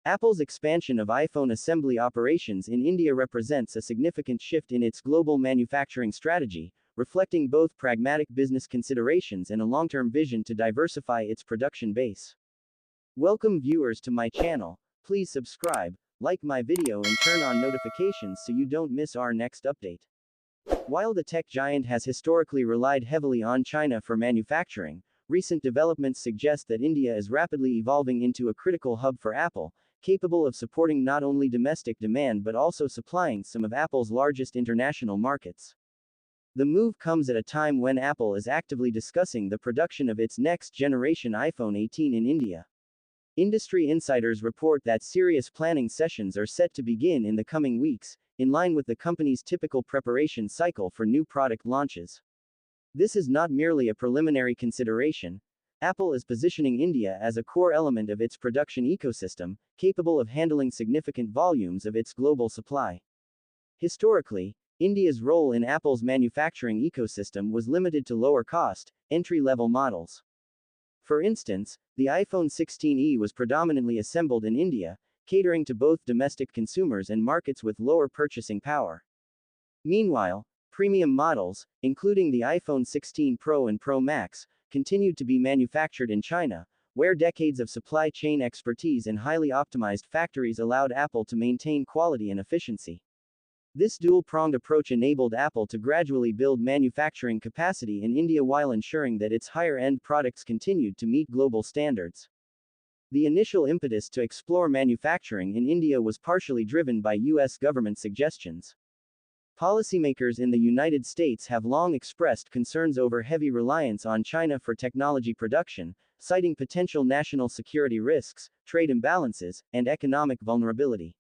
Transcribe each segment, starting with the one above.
Apple's expansion of iPhone assembly operations in India represents a significant shift in its global manufacturing strategy, reflecting both pragmatic business considerations and a long-term vision to diversify its production base. Welcome viewers to my channel. Please subscribe, like my video and turn on notifications so you don't miss our next update. While the tech giant has historically relied heavily on China for manufacturing, recent developments suggest that India is rapidly evolving into a critical hub for Apple, capable of supporting not only domestic demand but also supplying some of Apple's largest international markets. The move comes at a time when Apple is actively discussing the production of its next-generation iPhone 18 in India. Industry insiders report that serious planning sessions are set to begin in the coming weeks, in line with the company's typical preparation cycle for new product launches. This is not merely a preliminary consideration. Apple is positioning India as a core element of its production ecosystem, capable of handling significant volumes of its global supply. Historically, India's role in Apple's manufacturing ecosystem was limited to lower-cost, entry-level models. For instance, the iPhone 16e was predominantly assembled in India, catering to both domestic consumers and markets with lower purchasing power. Meanwhile, premium models, including the iPhone 16 Pro and Pro Max, continued to be manufactured in China, where decades of supply chain expertise and highly optimized factories allowed Apple to maintain quality and efficiency. This dual-pronged approach enabled Apple to gradually build manufacturing capacity in India while ensuring that its higher-end products continued to meet global standards. The initial impetus to explore manufacturing in India was partially driven by U.S. government suggestions. Policymakers in the United States have long expressed concerns over heavy reliance on China for technology production, citing potential national security risks, trade imbalances, and economic vulnerability.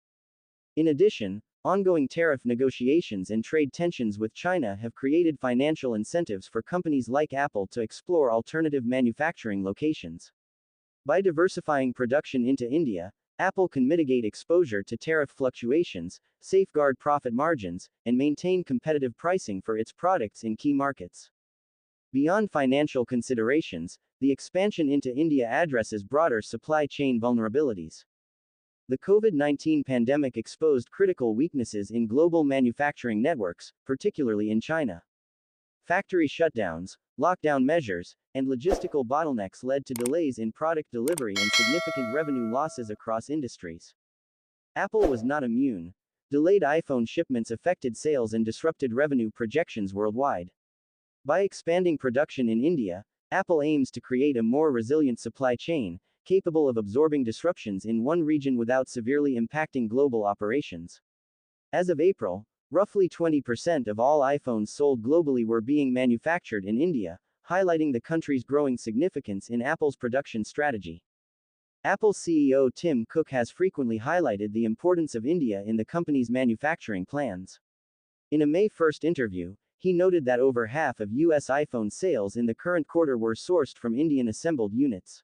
In addition, ongoing tariff negotiations and trade tensions with China have created financial incentives for companies like Apple to explore alternative manufacturing locations. By diversifying production into India, Apple can mitigate exposure to tariff fluctuations, safeguard profit margins, and maintain competitive pricing for its products in key markets. Beyond financial considerations, the expansion into India addresses broader supply chain vulnerabilities. The COVID-19 pandemic exposed critical weaknesses in global manufacturing networks, particularly in China. Factory shutdowns, lockdown measures, and logistical bottlenecks led to delays in product delivery and significant revenue losses across industries. Apple was not immune. Delayed iPhone shipments affected sales and disrupted revenue projections worldwide. By expanding production in India, Apple aims to create a more resilient supply chain, capable of absorbing disruptions in one region without severely impacting global operations. As of April, roughly 20% of all iPhones sold globally were being manufactured in India, highlighting the country's growing significance in Apple's production strategy. Apple CEO Tim Cook has frequently highlighted the importance of India in the company's manufacturing plans. In a May 1 interview, he noted that over half of U.S. iPhone sales in the current quarter were sourced from Indian assembled units.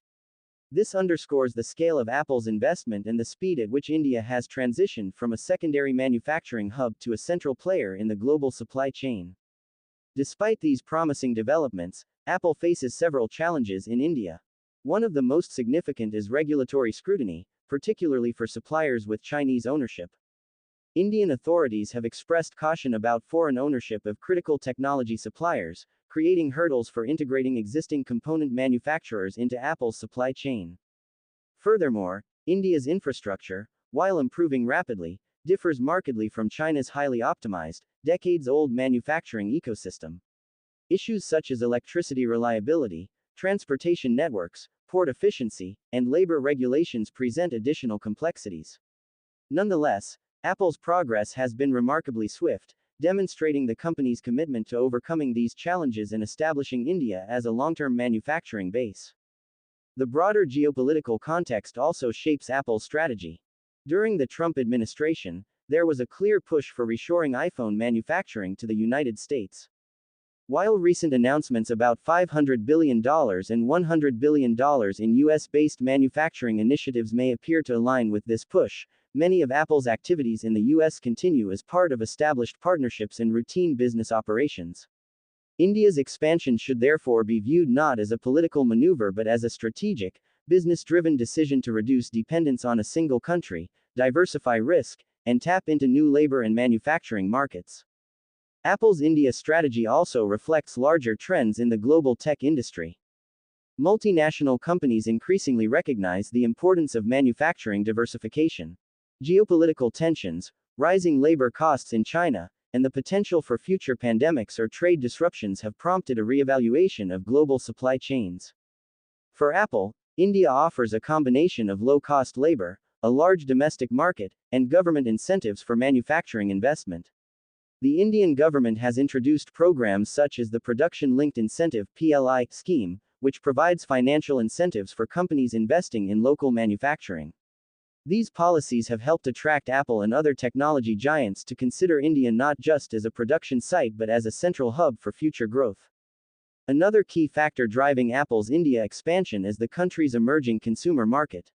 This underscores the scale of Apple's investment and the speed at which India has transitioned from a secondary manufacturing hub to a central player in the global supply chain. Despite these promising developments, Apple faces several challenges in India. One of the most significant is regulatory scrutiny, particularly for suppliers with Chinese ownership. Indian authorities have expressed caution about foreign ownership of critical technology suppliers, creating hurdles for integrating existing component manufacturers into Apple's supply chain. Furthermore, India's infrastructure, while improving rapidly, differs markedly from China's highly optimized, decades-old manufacturing ecosystem. Issues such as electricity reliability, transportation networks, port efficiency, and labor regulations present additional complexities. Nonetheless, Apple's progress has been remarkably swift, demonstrating the company's commitment to overcoming these challenges and establishing India as a long-term manufacturing base. The broader geopolitical context also shapes Apple's strategy. During the Trump administration, there was a clear push for reshoring iPhone manufacturing to the United States. While recent announcements about $500 billion and $100 billion in US-based manufacturing initiatives may appear to align with this push, many of Apple's activities in the US continue as part of established partnerships and routine business operations. India's expansion should therefore be viewed not as a political maneuver but as a strategic, business-driven decision to reduce dependence on a single country, diversify risk, and tap into new labor and manufacturing markets. Apple's India strategy also reflects larger trends in the global tech industry. Multinational companies increasingly recognize the importance of manufacturing diversification. Geopolitical tensions, rising labor costs in China, and the potential for future pandemics or trade disruptions have prompted a reevaluation of global supply chains. For Apple, India offers a combination of low-cost labor, a large domestic market, and government incentives for manufacturing investment. The Indian government has introduced programs such as the Production-Linked Incentive (PLI) scheme, which provides financial incentives for companies investing in local manufacturing. These policies have helped attract Apple and other technology giants to consider India not just as a production site but as a central hub for future growth. Another key factor driving Apple's India expansion is the country's emerging consumer market.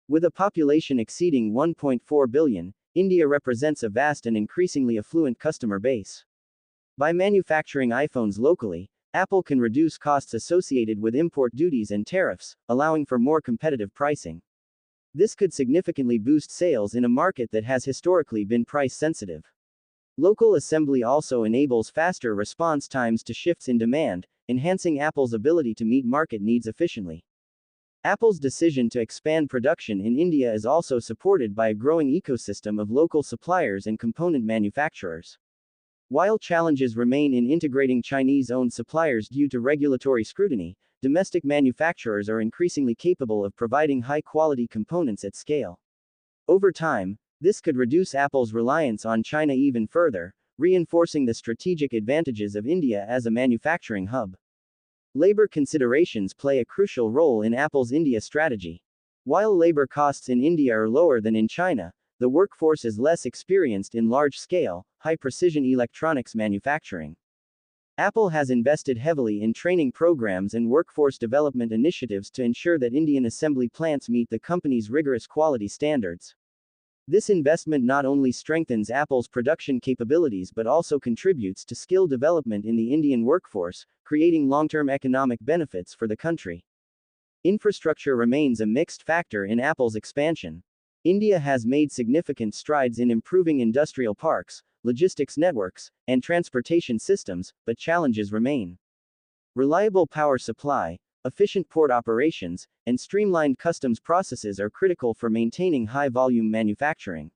With a population exceeding 1.4 billion, India represents a vast and increasingly affluent customer base. By manufacturing iPhones locally, Apple can reduce costs associated with import duties and tariffs, allowing for more competitive pricing. This could significantly boost sales in a market that has historically been price sensitive. Local assembly also enables faster response times to shifts in demand, enhancing Apple's ability to meet market needs efficiently. Apple's decision to expand production in India is also supported by a growing ecosystem of local suppliers and component manufacturers. While challenges remain in integrating Chinese-owned suppliers due to regulatory scrutiny, domestic manufacturers are increasingly capable of providing high-quality components at scale. Over time, this could reduce Apple's reliance on China even further, reinforcing the strategic advantages of India as a manufacturing hub. Labor considerations play a crucial role in Apple's India strategy. While labor costs in India are lower than in China, the workforce is less experienced in large-scale, high-precision electronics manufacturing. Apple has invested heavily in training programs and workforce development initiatives to ensure that Indian assembly plants meet the company's rigorous quality standards. This investment not only strengthens Apple's production capabilities but also contributes to skill development in the Indian workforce, creating long-term economic benefits for the country. Infrastructure remains a mixed factor in Apple's expansion. India has made significant strides in improving industrial parks, logistics networks, and transportation systems, but challenges remain. Reliable power supply, efficient port operations, and streamlined customs processes are critical for maintaining high-volume manufacturing.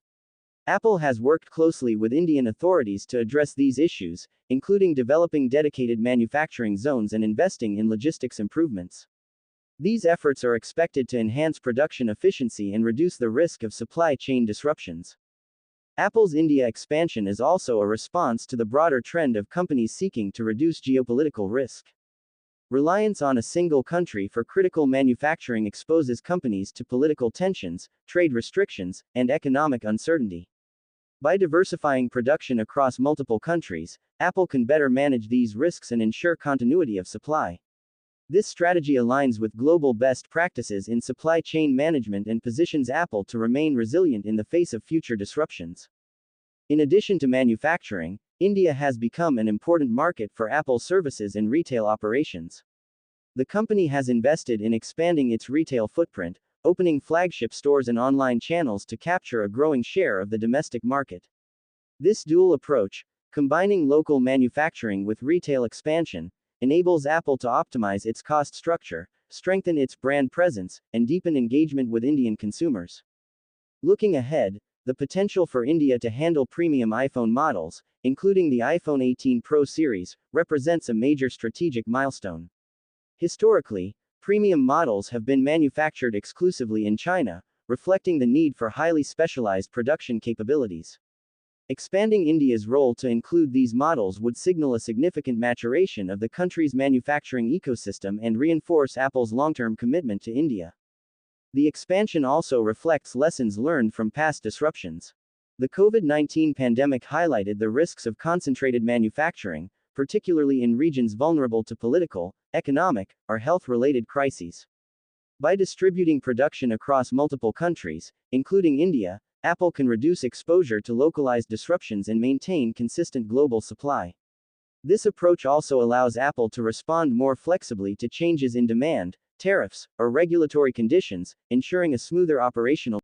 Apple has worked closely with Indian authorities to address these issues, including developing dedicated manufacturing zones and investing in logistics improvements. These efforts are expected to enhance production efficiency and reduce the risk of supply chain disruptions. Apple's India expansion is also a response to the broader trend of companies seeking to reduce geopolitical risk. Reliance on a single country for critical manufacturing exposes companies to political tensions, trade restrictions, and economic uncertainty. By diversifying production across multiple countries, Apple can better manage these risks and ensure continuity of supply. This strategy aligns with global best practices in supply chain management and positions Apple to remain resilient in the face of future disruptions. In addition to manufacturing, India has become an important market for Apple services and retail operations. The company has invested in expanding its retail footprint, opening flagship stores and online channels to capture a growing share of the domestic market. This dual approach, combining local manufacturing with retail expansion, enables Apple to optimize its cost structure, strengthen its brand presence, and deepen engagement with Indian consumers. Looking ahead, the potential for India to handle premium iPhone models, including the iPhone 18 Pro series, represents a major strategic milestone. Historically, premium models have been manufactured exclusively in China, reflecting the need for highly specialized production capabilities. Expanding India's role to include these models would signal a significant maturation of the country's manufacturing ecosystem and reinforce Apple's long-term commitment to India. The expansion also reflects lessons learned from past disruptions. The COVID-19 pandemic highlighted the risks of concentrated manufacturing, particularly in regions vulnerable to political, economic, or health-related crises. By distributing production across multiple countries, including India, Apple can reduce exposure to localized disruptions and maintain consistent global supply. This approach also allows Apple to respond more flexibly to changes in demand, tariffs, or regulatory conditions, ensuring a smoother operational